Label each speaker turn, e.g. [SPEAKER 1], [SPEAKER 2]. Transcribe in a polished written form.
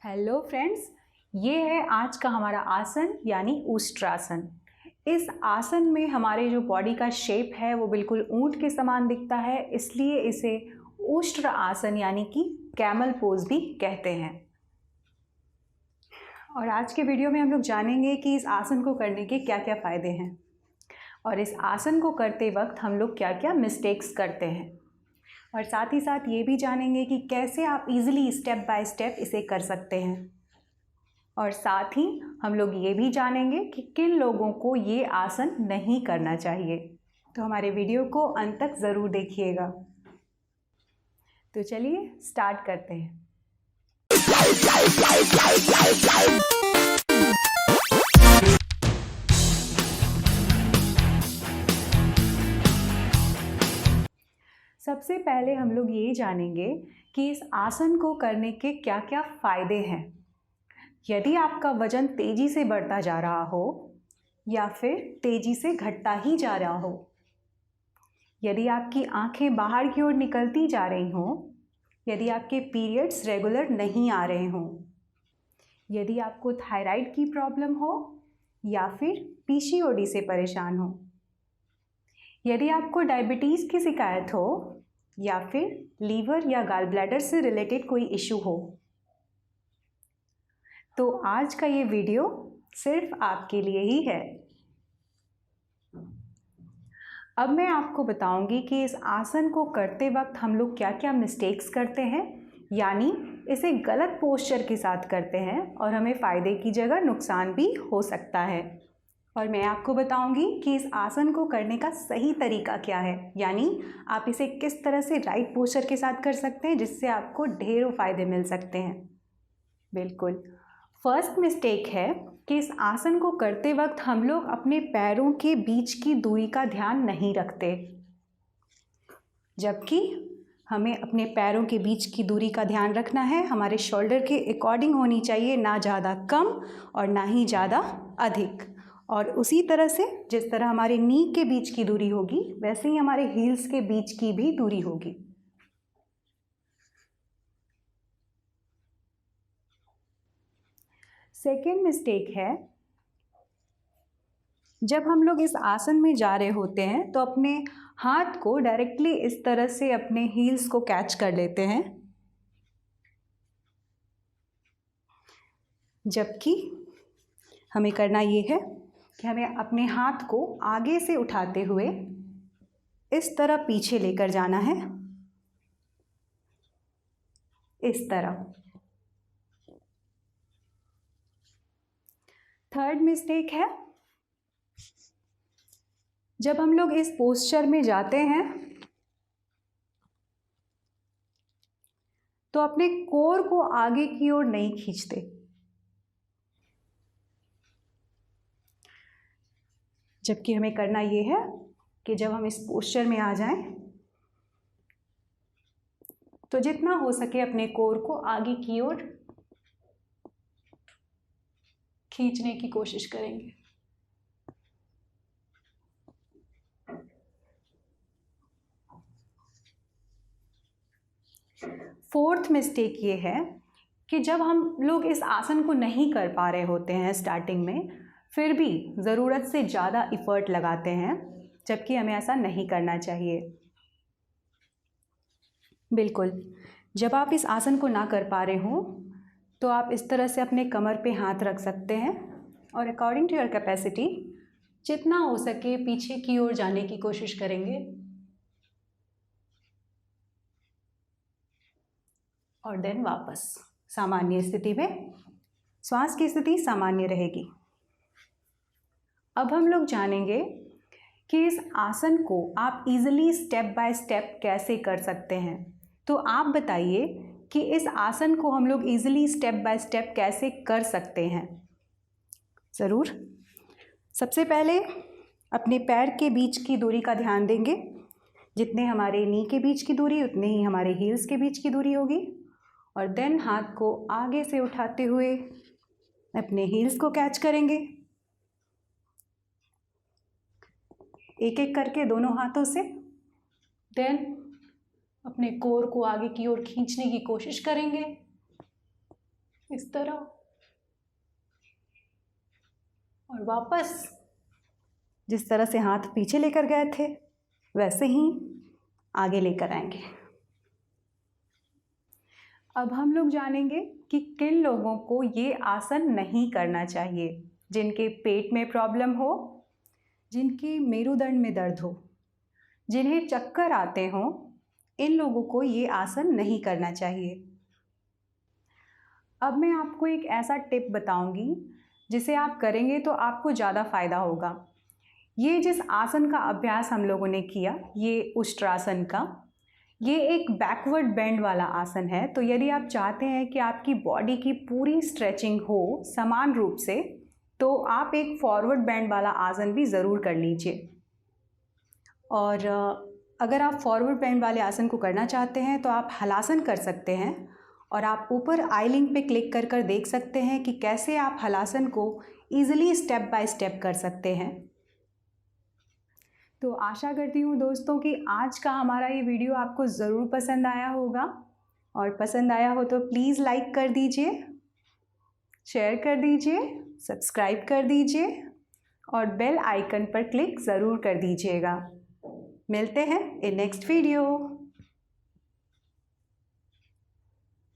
[SPEAKER 1] Hello friends, ये है आज का हमारा आसन यानी उष्ट्रासन। इस आसन में हमारे जो बॉडी का शेप है वो बिल्कुल ऊंट के समान दिखता है, इसलिए इसे उष्ट्र आसन यानी कि कैमल पोज भी कहते हैं। और आज के वीडियो में हम लोग जानेंगे कि इस आसन को करने के क्या क्या फ़ायदे हैं और इस आसन को करते वक्त हम लोग क्या क्या मिस्टेक्स करते हैं, और साथ ही साथ ये भी जानेंगे कि कैसे आप इजीली स्टेप बाय स्टेप इसे कर सकते हैं। और साथ ही हम लोग ये भी जानेंगे कि किन लोगों को ये आसन नहीं करना चाहिए। तो हमारे वीडियो को अंत तक ज़रूर देखिएगा। तो चलिए स्टार्ट करते हैं। सबसे पहले हम लोग ये जानेंगे कि इस आसन को करने के क्या क्या फ़ायदे हैं। यदि आपका वज़न तेज़ी से बढ़ता जा रहा हो या फिर तेज़ी से घटता ही जा रहा हो, यदि आपकी आंखें बाहर की ओर निकलती जा रही हों, यदि आपके पीरियड्स रेगुलर नहीं आ रहे हों, यदि आपको थायराइड की प्रॉब्लम हो या फिर पीसीओडी से परेशान हो, यदि आपको डायबिटीज़ की शिकायत हो या फिर लीवर या गॉल ब्लैडर से रिलेटेड कोई इशू हो, तो आज का ये वीडियो सिर्फ आपके लिए ही है। अब मैं आपको बताऊंगी कि इस आसन को करते वक्त हम लोग क्या क्या मिस्टेक्स करते हैं, यानी इसे गलत पोस्चर के साथ करते हैं और हमें फ़ायदे की जगह नुकसान भी हो सकता है। और मैं आपको बताऊंगी कि इस आसन को करने का सही तरीका क्या है, यानी आप इसे किस तरह से राइट पोस्चर के साथ कर सकते हैं जिससे आपको ढेरों फ़ायदे मिल सकते हैं। बिल्कुल, फर्स्ट मिस्टेक है कि इस आसन को करते वक्त हम लोग अपने पैरों के बीच की दूरी का ध्यान नहीं रखते, जबकि हमें अपने पैरों के बीच की दूरी का ध्यान रखना है। हमारे शोल्डर के अकॉर्डिंग होनी चाहिए, ना ज़्यादा कम और ना ही ज़्यादा अधिक। और उसी तरह से जिस तरह हमारे नी के बीच की दूरी होगी, वैसे ही हमारे हील्स के बीच की भी दूरी होगी। सेकेंड मिस्टेक है, जब हम लोग इस आसन में जा रहे होते हैं तो अपने हाथ को डायरेक्टली इस तरह से अपने हील्स को कैच कर लेते हैं, जबकि हमें करना ये है कि हमें अपने हाथ को आगे से उठाते हुए इस तरह पीछे लेकर जाना है, इस तरह। थर्ड मिस्टेक है, जब हम लोग इस पोस्चर में जाते हैं तो अपने कोर को आगे की ओर नहीं खींचते, जबकि हमें करना ये है कि जब हम इस पोस्चर में आ जाएं तो जितना हो सके अपने कोर को आगे की ओर खींचने की कोशिश करेंगे। फोर्थ मिस्टेक ये है कि जब हम लोग इस आसन को नहीं कर पा रहे होते हैं स्टार्टिंग में, फिर भी ज़रूरत से ज़्यादा एफर्ट लगाते हैं, जबकि हमें ऐसा नहीं करना चाहिए। बिल्कुल, जब आप इस आसन को ना कर पा रहे हो तो आप इस तरह से अपने कमर पे हाथ रख सकते हैं और अकॉर्डिंग टू योर कैपेसिटी जितना हो सके पीछे की ओर जाने की कोशिश करेंगे और देन वापस सामान्य स्थिति में, श्वास की स्थिति सामान्य रहेगी। अब हम लोग जानेंगे कि इस आसन को आप इजीली स्टेप बाय स्टेप कैसे कर सकते हैं। तो आप बताइए कि इस आसन को हम लोग इजीली स्टेप बाय स्टेप कैसे कर सकते हैं। ज़रूर, सबसे पहले अपने पैर के बीच की दूरी का ध्यान देंगे। जितने हमारे नी के बीच की दूरी, उतने ही हमारे हील्स के बीच की दूरी होगी। और देन हाथ को आगे से उठाते हुए अपने हील्स को कैच करेंगे, एक एक करके दोनों हाथों से। देन अपने कोर को आगे की ओर खींचने की कोशिश करेंगे इस तरह, और वापस जिस तरह से हाथ पीछे लेकर गए थे वैसे ही आगे लेकर आएंगे। अब हम लोग जानेंगे कि किन लोगों को ये आसन नहीं करना चाहिए। जिनके पेट में प्रॉब्लम हो, जिनके मेरुदंड में दर्द हो, जिन्हें चक्कर आते हों, इन लोगों को ये आसन नहीं करना चाहिए। अब मैं आपको एक ऐसा टिप बताऊंगी जिसे आप करेंगे तो आपको ज़्यादा फ़ायदा होगा। ये जिस आसन का अभ्यास हम लोगों ने किया, ये उष्ट्रासन का, ये एक बैकवर्ड बेंड वाला आसन है। तो यदि आप चाहते हैं कि आपकी बॉडी की पूरी स्ट्रेचिंग हो समान रूप से, तो आप एक फॉरवर्ड बेंड वाला आसन भी ज़रूर कर लीजिए। और अगर आप फॉरवर्ड बेंड वाले आसन को करना चाहते हैं तो आप हलासन कर सकते हैं, और आप ऊपर आई लिंक पे क्लिक कर कर देख सकते हैं कि कैसे आप हलासन को ईजिली स्टेप बाय स्टेप कर सकते हैं। तो आशा करती हूँ दोस्तों कि आज का हमारा ये वीडियो आपको ज़रूर पसंद आया होगा, और पसंद आया हो तो प्लीज़ लाइक कर दीजिए, शेयर कर दीजिए, सब्सक्राइब कर दीजिए और बेल आइकन पर क्लिक ज़रूर कर दीजिएगा। मिलते हैं इन नेक्स्ट वीडियो।